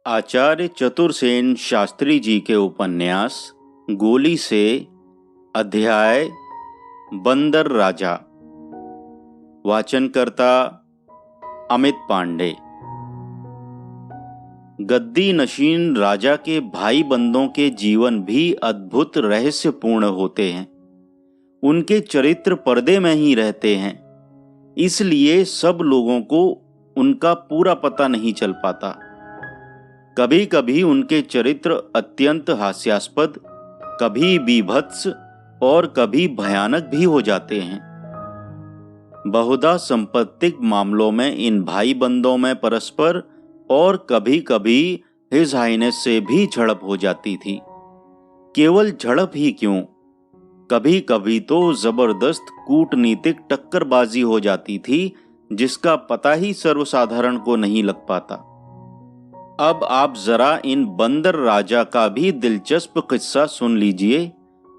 आचार्य चतुरसेन शास्त्री जी के उपन्यास गोली से अध्याय बंदर राजा। वाचनकर्ता अमित पांडे। गद्दी नशीन राजा के भाई बंदों के जीवन भी अद्भुत रहस्यपूर्ण होते हैं। उनके चरित्र पर्दे में ही रहते हैं, इसलिए सब लोगों को उनका पूरा पता नहीं चल पाता। कभी कभी उनके चरित्र अत्यंत हास्यास्पद, कभी बीभत्स और कभी भयानक भी हो जाते हैं। बहुधा सांप्रतिक मामलों में इन भाई बंदों में परस्पर और कभी कभी हिज हाइनेस से भी झड़प हो जाती थी। केवल झड़प ही क्यों, कभी कभी तो जबरदस्त कूटनीतिक टक्करबाजी हो जाती थी, जिसका पता ही सर्वसाधारण को नहीं लग पाता। अब आप जरा इन बंदर राजा का भी दिलचस्प किस्सा सुन लीजिए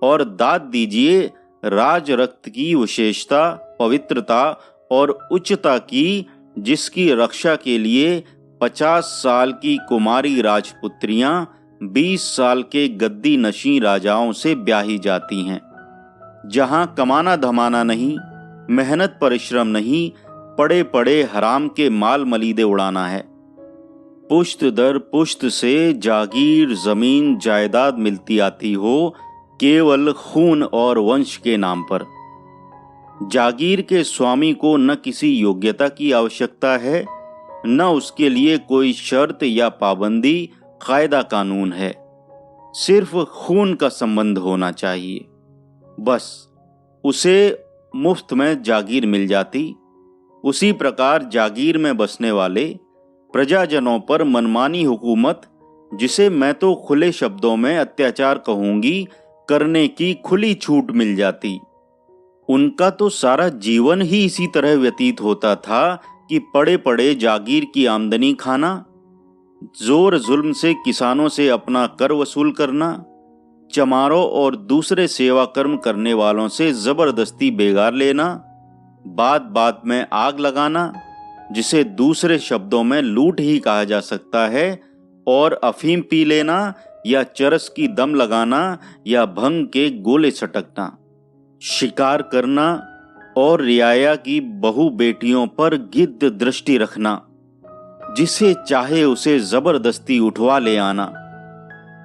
और दाद दीजिए राज रक्त की विशेषता, पवित्रता और उच्चता की, जिसकी रक्षा के लिए 50 साल की कुमारी राजपुत्रियां 20 साल के गद्दी नशीं राजाओं से ब्याही जाती हैं। जहां कमाना धमाना नहीं, मेहनत परिश्रम नहीं, पड़े पड़े हराम के माल मलीदे उड़ाना है। पुश्त दर पुश्त से जागीर, जमीन, जायदाद मिलती आती हो, केवल खून और वंश के नाम पर। जागीर के स्वामी को न किसी योग्यता की आवश्यकता है, न उसके लिए कोई शर्त या पाबंदी, कायदा कानून है। सिर्फ खून का संबंध होना चाहिए, बस उसे मुफ्त में जागीर मिल जाती। उसी प्रकार जागीर में बसने वाले प्रजाजनों पर मनमानी हुकूमत, जिसे मैं तो खुले शब्दों में अत्याचार कहूंगी, करने की खुली छूट मिल जाती। उनका तो सारा जीवन ही इसी तरह व्यतीत होता था कि पड़े पड़े जागीर की आमदनी खाना, जोर जुल्म से किसानों से अपना कर वसूल करना, चमारों और दूसरे सेवा कर्म करने वालों से जबरदस्ती बेगार लेना, बात बात में आग लगाना, जिसे दूसरे शब्दों में लूट ही कहा जा सकता है, और अफीम पी लेना या चरस की दम लगाना या भंग के गोले सटकना, शिकार करना और रियाया की बहु बेटियों पर गिद्ध दृष्टि रखना, जिसे चाहे उसे जबरदस्ती उठवा ले आना,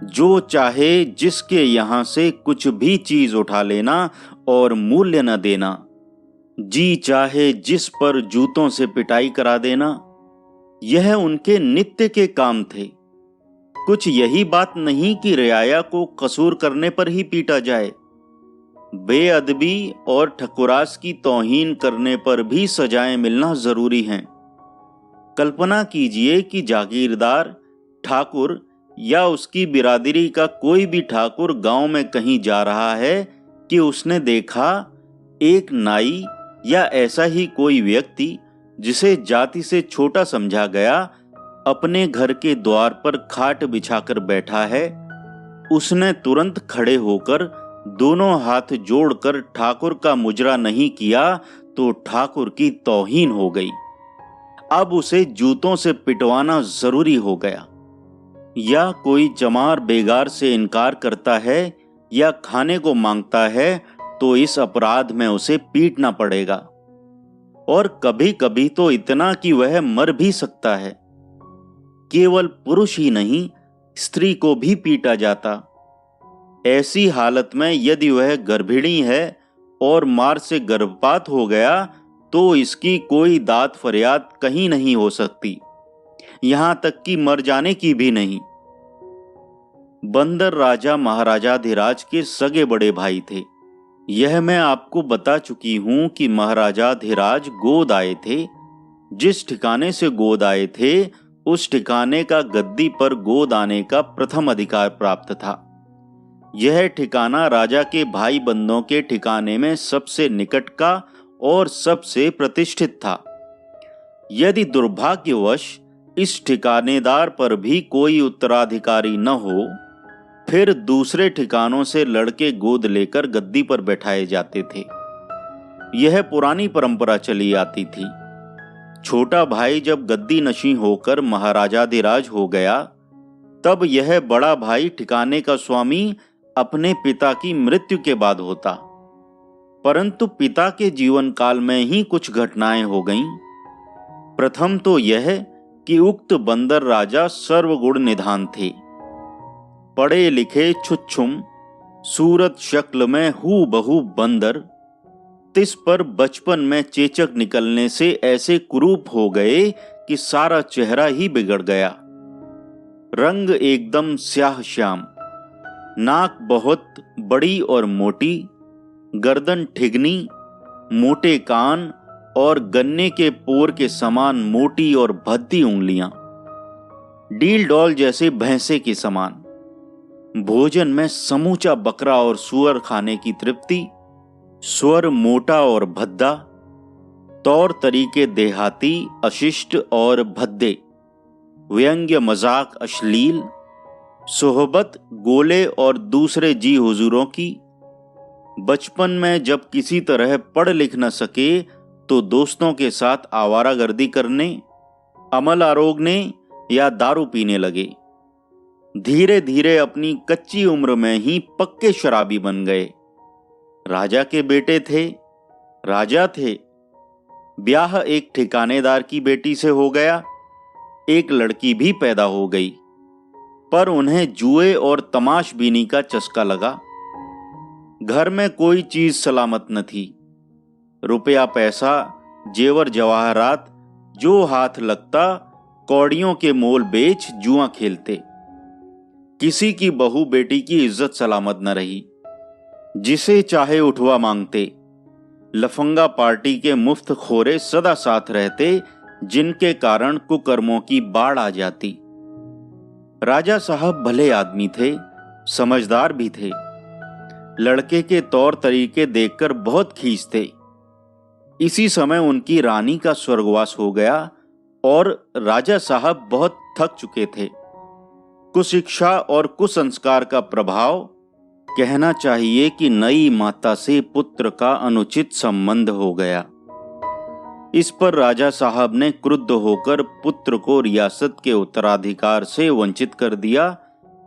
जो चाहे जिसके यहाँ से कुछ भी चीज उठा लेना और मूल्य न देना, जी चाहे जिस पर जूतों से पिटाई करा देना, यह उनके नित्य के काम थे। कुछ यही बात नहीं कि रियाया को कसूर करने पर ही पीटा जाए, बेअदबी और ठकुरास की तौहीन करने पर भी सजाएं मिलना जरूरी हैं। कल्पना कीजिए कि जागीरदार ठाकुर या उसकी बिरादरी का कोई भी ठाकुर गांव में कहीं जा रहा है कि उसने देखा एक नाई या ऐसा ही कोई व्यक्ति जिसे जाति से छोटा समझा गया, अपने घर के द्वार पर खाट बिछाकर बैठा है। उसने तुरंत खड़े होकर दोनों हाथ जोड़कर ठाकुर का मुजरा नहीं किया तो ठाकुर की तौहीन हो गई। अब उसे जूतों से पिटवाना जरूरी हो गया। या कोई चमार बेगार से इनकार करता है या खाने को मांगता है तो इस अपराध में उसे पीटना पड़ेगा, और कभी कभी तो इतना कि वह मर भी सकता है। केवल पुरुष ही नहीं, स्त्री को भी पीटा जाता। ऐसी हालत में यदि वह गर्भिणी है और मार से गर्भपात हो गया तो इसकी कोई दाद फरियाद कहीं नहीं हो सकती, यहां तक कि मर जाने की भी नहीं। बंदर राजा महाराजाधिराज के सगे बड़े भाई थे। यह मैं आपको बता चुकी हूं कि महाराजाधिराज गोद आए थे। जिस ठिकाने से गोद आए थे, उस ठिकाने का गद्दी पर गोद आने का प्रथम अधिकार प्राप्त था। यह ठिकाना राजा के भाई बंदों के ठिकाने में सबसे निकट का और सबसे प्रतिष्ठित था। यदि दुर्भाग्यवश इस ठिकानेदार पर भी कोई उत्तराधिकारी न हो, फिर दूसरे ठिकानों से लड़के गोद लेकर गद्दी पर बैठाए जाते थे। यह पुरानी परंपरा चली आती थी। छोटा भाई जब गद्दी नशीं होकर महाराजाधिराज हो गया तब यह बड़ा भाई ठिकाने का स्वामी अपने पिता की मृत्यु के बाद होता। परंतु पिता के जीवन काल में ही कुछ घटनाएं हो गईं। प्रथम तो यह कि उक्त बंदर राजा सर्वगुण निधान थे। पढ़े लिखे छुच्छुम, सूरत शक्ल में हूबहू बंदर, तिस पर बचपन में चेचक निकलने से ऐसे कुरूप हो गए कि सारा चेहरा ही बिगड़ गया। रंग एकदम स्याह श्याम, नाक बहुत बड़ी और मोटी, गर्दन ठिगनी, मोटे कान और गन्ने के पोर के समान मोटी और भद्दी उंगलियां, डील डॉल जैसे भैंसे के समान। भोजन में समूचा बकरा और सुअर खाने की तृप्ति, स्वर मोटा और भद्दा, तौर तरीके देहाती, अशिष्ट और भद्दे, व्यंग्य मजाक अश्लील, सोहबत गोले और दूसरे जी हुजूरों की। बचपन में जब किसी तरह पढ़ लिख न सके तो दोस्तों के साथ आवारागर्दी करने, अमल आरोगने या दारू पीने लगे। धीरे धीरे अपनी कच्ची उम्र में ही पक्के शराबी बन गए। राजा के बेटे थे, राजा थे। ब्याह एक ठिकानेदार की बेटी से हो गया, एक लड़की भी पैदा हो गई, पर उन्हें जुए और तमाशबीनी का चस्का लगा। घर में कोई चीज सलामत न थी। रुपया पैसा, जेवर जवाहरात जो हाथ लगता कौड़ियों के मोल बेच जुआ खेलते। किसी की बहू बेटी की इज्जत सलामत न रही। जिसे चाहे उठवा मांगते। लफंगा पार्टी के मुफ्त खोरे सदा साथ रहते, जिनके कारण कुकर्मों की बाढ़ आ जाती। राजा साहब भले आदमी थे, समझदार भी थे। लड़के के तौर तरीके देखकर बहुत खींचते। इसी समय उनकी रानी का स्वर्गवास हो गया और राजा साहब बहुत थक चुके थे। कुशिक्षा और कुसंस्कार का प्रभाव, कहना चाहिए कि नई माता से पुत्र का अनुचित संबंध हो गया। इस पर राजा साहब ने क्रुद्ध होकर पुत्र को रियासत के उत्तराधिकार से वंचित कर दिया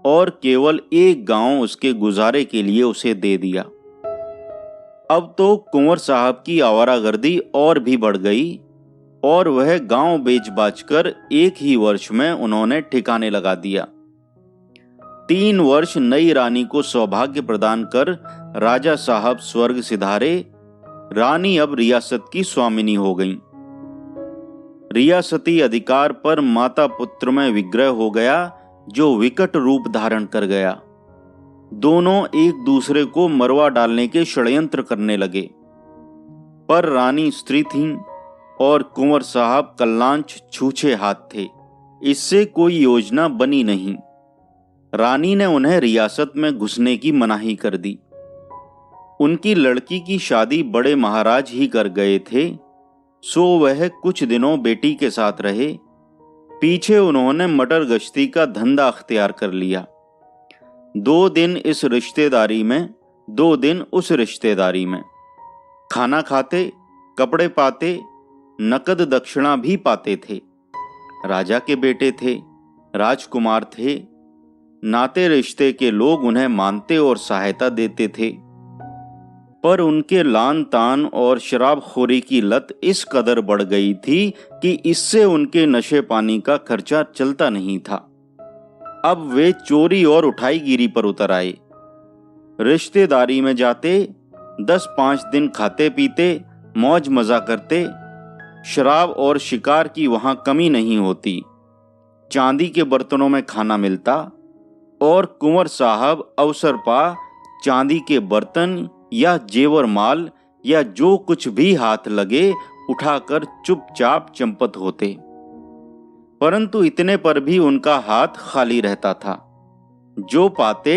और केवल एक गांव उसके गुजारे के लिए उसे दे दिया। अब तो कुंवर साहब की आवारागर्दी और भी बढ़ गई और वह गांव बेच बाचकर एक ही वर्ष में उन्होंने ठिकाने लगा दिया। 3 वर्ष नई रानी को सौभाग्य प्रदान कर राजा साहब स्वर्ग सिधारे। रानी अब रियासत की स्वामिनी हो गईं। रियासती अधिकार पर माता पुत्र में विग्रह हो गया, जो विकट रूप धारण कर गया। दोनों एक दूसरे को मरवा डालने के षड्यंत्र करने लगे। पर रानी स्त्री थीं और कुंवर साहब कल्लांच छूछे हाथ थे। इससे कोई योजना बनी नहीं। रानी ने उन्हें रियासत में घुसने की मनाही कर दी। उनकी लड़की की शादी बड़े महाराज ही कर गए थे, सो वह कुछ दिनों बेटी के साथ रहे। पीछे उन्होंने मटर गश्ती का धंधा अख्तियार कर लिया। 2 दिन इस रिश्तेदारी में, 2 दिन उस रिश्तेदारी में। खाना खाते, कपड़े पाते, नकद दक्षिणा भी पाते थे। राजा के बेटे थे, राजकुमार थे। नाते रिश्ते के लोग उन्हें मानते और सहायता देते थे। पर उनके लान तान और शराबखोरी की लत इस कदर बढ़ गई थी कि इससे उनके नशे पानी का खर्चा चलता नहीं था। अब वे चोरी और उठाईगिरी पर उतर आए। रिश्तेदारी में जाते, 10-5 दिन खाते पीते, मौज मजा करते। शराब और शिकार की वहां कमी नहीं होती। चांदी के बर्तनों में खाना मिलता और कुंवर साहब अवसर पा चांदी के बर्तन या जेवर माल या जो कुछ भी हाथ लगे उठाकर चुपचाप चंपत होते। परंतु इतने पर भी उनका हाथ खाली रहता था। जो पाते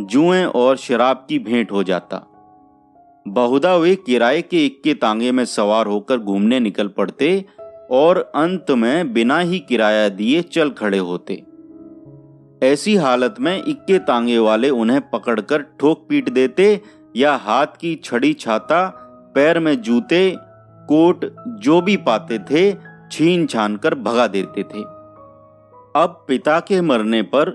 जुएं और शराब की भेंट हो जाता। बहुधा वे किराए के इक्के तांगे में सवार होकर घूमने निकल पड़ते और अंत में बिना ही किराया दिए चल खड़े होते। ऐसी हालत में इक्के तांगे वाले उन्हें पकड़कर ठोक पीट देते या हाथ की छड़ी छाता, पैर में जूते, कोट जो भी पाते थे छीन छान कर भगा देते थे। अब पिता के मरने पर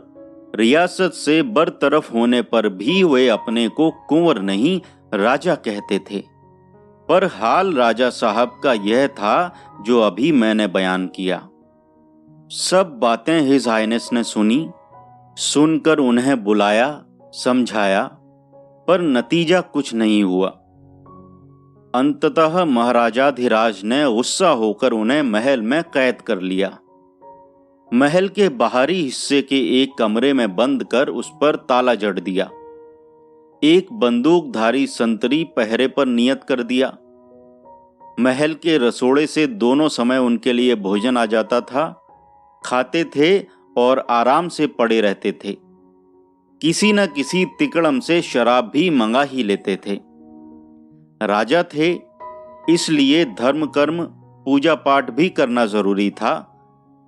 रियासत से बरतरफ होने पर भी वे अपने को कुंवर नहीं राजा कहते थे। पर हाल राजा साहब का यह था जो अभी मैंने बयान किया। सब बातें हिज हाइनेस ने सुनी। सुनकर उन्हें बुलाया, समझाया, पर नतीजा कुछ नहीं हुआ। अंततः महाराजाधिराज ने गुस्सा होकर उन्हें महल में कैद कर लिया। महल के बाहरी हिस्से के एक कमरे में बंद कर उस पर ताला जड़ दिया। एक बंदूकधारी संतरी पहरे पर नियत कर दिया। महल के रसोड़े से दोनों समय उनके लिए भोजन आ जाता था। खाते थे और आराम से पड़े रहते थे। किसी न किसी तिकड़म से शराब भी मंगा ही लेते थे। राजा थे, इसलिए धर्म कर्म पूजा पाठ भी करना जरूरी था,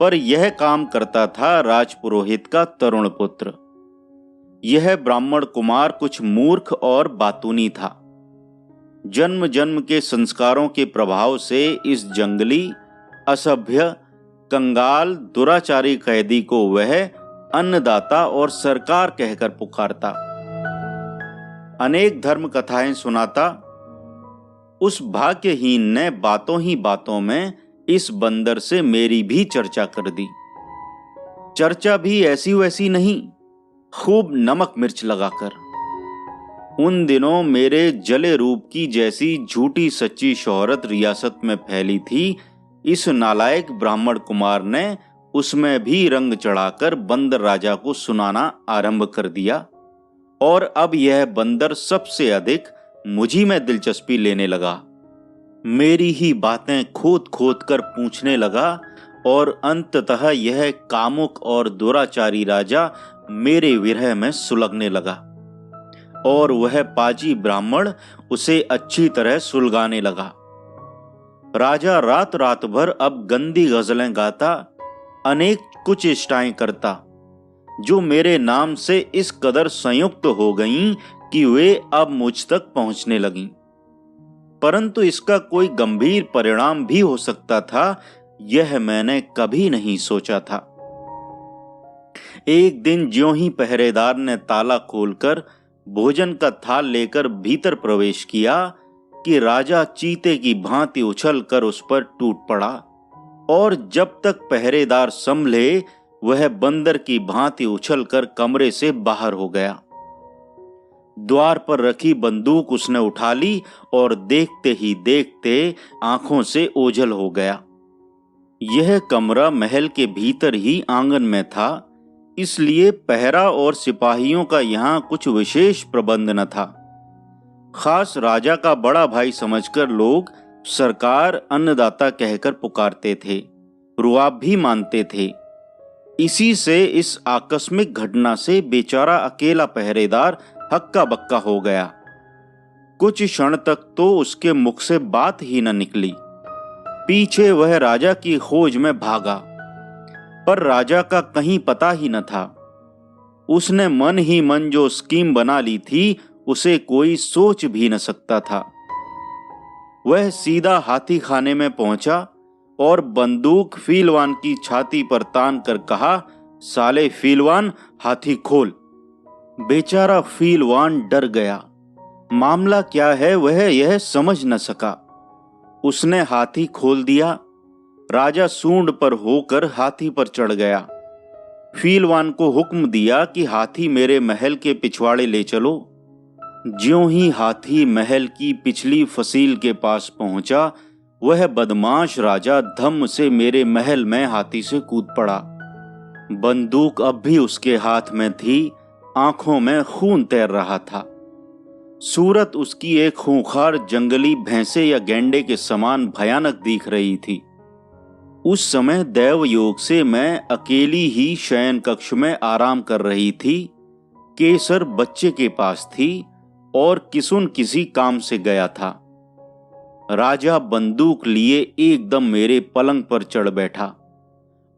पर यह काम करता था राजपुरोहित का तरुण पुत्र। यह ब्राह्मण कुमार कुछ मूर्ख और बातूनी था। जन्म जन्म के संस्कारों के प्रभाव से इस जंगली, असभ्य, कंगाल, दुराचारी कैदी को वह अन्नदाता और सरकार कहकर पुकारता। अनेक धर्म कथाएं सुनाता। उस भाग्यहीन ने बातों ही बातों में इस बंदर से मेरी भी चर्चा कर दी। चर्चा भी ऐसी वैसी नहीं, खूब नमक मिर्च लगाकर। उन दिनों मेरे जले रूप की जैसी झूठी सच्ची शोहरत रियासत में फैली थी, इस नालायक ब्राह्मण कुमार ने उसमें भी रंग चढ़ाकर बंदर राजा को सुनाना आरंभ कर दिया। और अब यह बंदर सबसे अधिक मुझी में दिलचस्पी लेने लगा। मेरी ही बातें खोद खोद कर पूछने लगा और अंततः यह कामुक और दुराचारी राजा मेरे विरह में सुलगने लगा और वह पाजी ब्राह्मण उसे अच्छी तरह सुलगाने लगा। राजा रात रात भर अब गंदी गजलें गाता, अनेक कुछ चेष्टाएं करता, जो मेरे नाम से इस कदर संयुक्त हो गईं कि वे अब मुझ तक पहुंचने लगीं। परंतु इसका कोई गंभीर परिणाम भी हो सकता था, यह मैंने कभी नहीं सोचा था। एक दिन ज्यों ही पहरेदार ने ताला खोलकर भोजन का थाल लेकर भीतर प्रवेश किया कि राजा चीते की भांति उछलकर उस पर टूट पड़ा और जब तक पहरेदार संभले वह बंदर की भांति उछलकर कमरे से बाहर हो गया। द्वार पर रखी बंदूक उसने उठा ली और देखते ही देखते आंखों से ओझल हो गया। यह कमरा महल के भीतर ही आंगन में था, इसलिए पहरा और सिपाहियों का यहाँ कुछ विशेष प्रबंध न था। खास राजा का बड़ा भाई समझकर लोग सरकार अन्नदाता कहकर पुकारते थे, रुआब भी मानते थे। इसी से इस आकस्मिक घटना से बेचारा अकेला पहरेदार हक्का बक्का हो गया। कुछ क्षण तक तो उसके मुख से बात ही न निकली। पीछे वह राजा की खोज में भागा, पर राजा का कहीं पता ही न था। उसने मन ही मन जो स्कीम बना ली थी उसे कोई सोच भी न सकता था। वह सीधा हाथी खाने में पहुंचा और बंदूक फीलवान की छाती पर तान कर कहा, साले फीलवान, हाथी खोल। बेचारा फीलवान डर गया। मामला क्या है वह यह समझ न सका। उसने हाथी खोल दिया। राजा सूंड पर होकर हाथी पर चढ़ गया। फीलवान को हुक्म दिया कि हाथी मेरे महल के पिछवाड़े ले चलो। ज्यों ही हाथी महल की पिछली फसील के पास पहुंचा, वह बदमाश राजा धम्म से मेरे महल में हाथी से कूद पड़ा। बंदूक अब भी उसके हाथ में थी, आंखों में खून तैर रहा था। सूरत उसकी एक खूंखार जंगली भैंसे या गैंडे के समान भयानक दिख रही थी। उस समय दैव योग से मैं अकेली ही शयन कक्ष में आराम कर रही थी। केसर बच्चे के पास थी और किसुन किसी काम से गया था। राजा बंदूक लिए एकदम मेरे पलंग पर चढ़ बैठा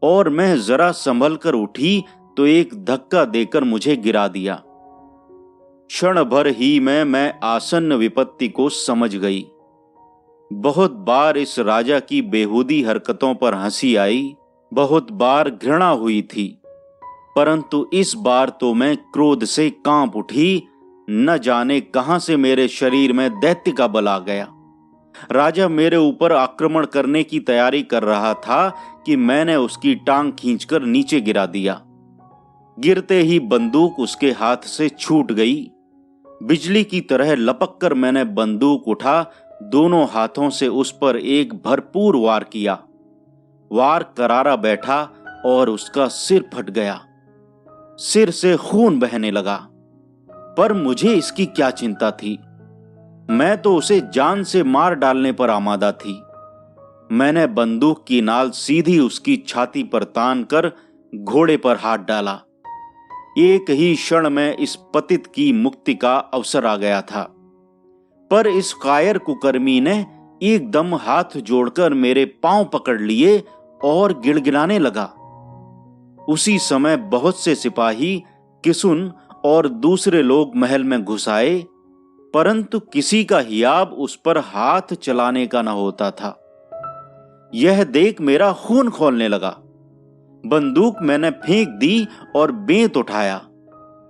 और मैं जरा संभल कर उठी तो एक धक्का देकर मुझे गिरा दिया। क्षण भर ही में मैं आसन्न विपत्ति को समझ गई। बहुत बार इस राजा की बेहूदी हरकतों पर हंसी आई, बहुत बार घृणा हुई थी, परंतु इस बार तो मैं क्रोध से कांप उठी। न जाने कहां से मेरे शरीर में दैत्य का बल आ गया। राजा मेरे ऊपर आक्रमण करने की तैयारी कर रहा था कि मैंने उसकी टांग खींचकर नीचे गिरा दिया। गिरते ही बंदूक उसके हाथ से छूट गई। बिजली की तरह लपककर मैंने बंदूक उठा, दोनों हाथों से उस पर एक भरपूर वार किया। वार करारा बैठा और उसका सिर फट गया। सिर से खून बहने लगा, पर मुझे इसकी क्या चिंता थी। मैं तो उसे जान से मार डालने पर आमादा थी। मैंने बंदूक की नाल सीधी उसकी छाती पर तान कर घोड़े पर हाथ डाला। एक ही क्षण में इस पतित की मुक्ति का अवसर आ गया था, पर इस कायर कुकर्मी ने एकदम हाथ जोड़कर मेरे पांव पकड़ लिए और गिड़गिड़ाने लगा। उसी समय बहुत से सिपाही, किसुन और दूसरे लोग महल में घुस आए, परंतु किसी का हियाब उस पर हाथ चलाने का न होता था। यह देख मेरा खून खौलने लगा। बंदूक मैंने फेंक दी और बेंत उठाया।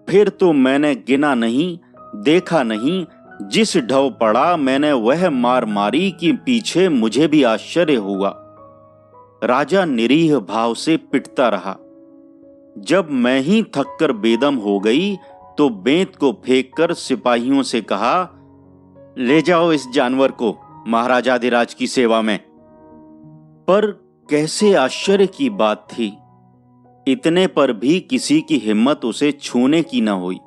फिर तो मैंने गिना नहीं, देखा नहीं। जिस ढव पड़ा मैंने वह मार मारी कि पीछे मुझे भी आश्चर्य हुआ। राजा निरीह भाव से पिटता रहा। जब मैं ही थककर बेदम हो गई तो बेंत को फेंककर सिपाहियों से कहा, ले जाओ इस जानवर को महाराजाधिराज की सेवा में। पर कैसे आश्चर्य की बात थी, इतने पर भी किसी की हिम्मत उसे छूने की न हुई।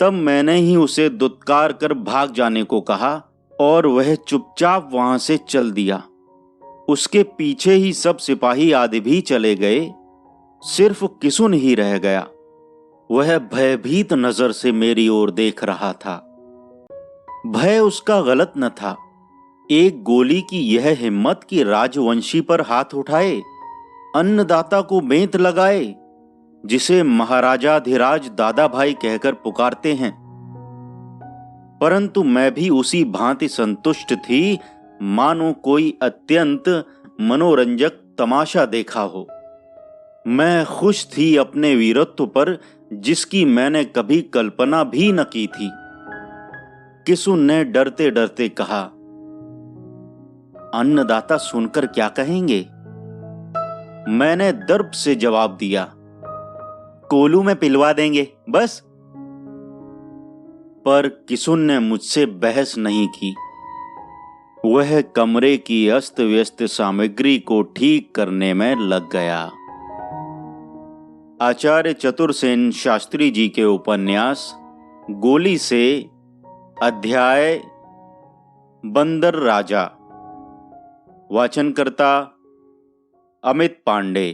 तब मैंने ही उसे दुत्कार कर भाग जाने को कहा और वह चुपचाप वहां से चल दिया। उसके पीछे ही सब सिपाही आदि भी चले गए, सिर्फ किसुन ही रह गया। वह भयभीत नजर से मेरी ओर देख रहा था। भय उसका गलत न था। एक गोली की यह हिम्मत कि राजवंशी पर हाथ उठाए, अन्नदाता को बेंत लगाए, जिसे महाराजाधिराज दादा भाई कहकर पुकारते हैं। परंतु मैं भी उसी भांति संतुष्ट थी, मानो कोई अत्यंत मनोरंजक तमाशा देखा हो। मैं खुश थी अपने वीरत्व पर, जिसकी मैंने कभी कल्पना भी न की थी। किसुन ने डरते डरते कहा, अन्नदाता सुनकर क्या कहेंगे? मैंने दर्प से जवाब दिया, कोलू में पिलवा देंगे बस। पर किसुन ने मुझसे बहस नहीं की। वह कमरे की अस्त व्यस्त सामग्री को ठीक करने में लग गया। आचार्य चतुरसेन शास्त्री जी के उपन्यास गोली से, अध्याय बंदर राजा। वाचनकर्ता अमित पांडे।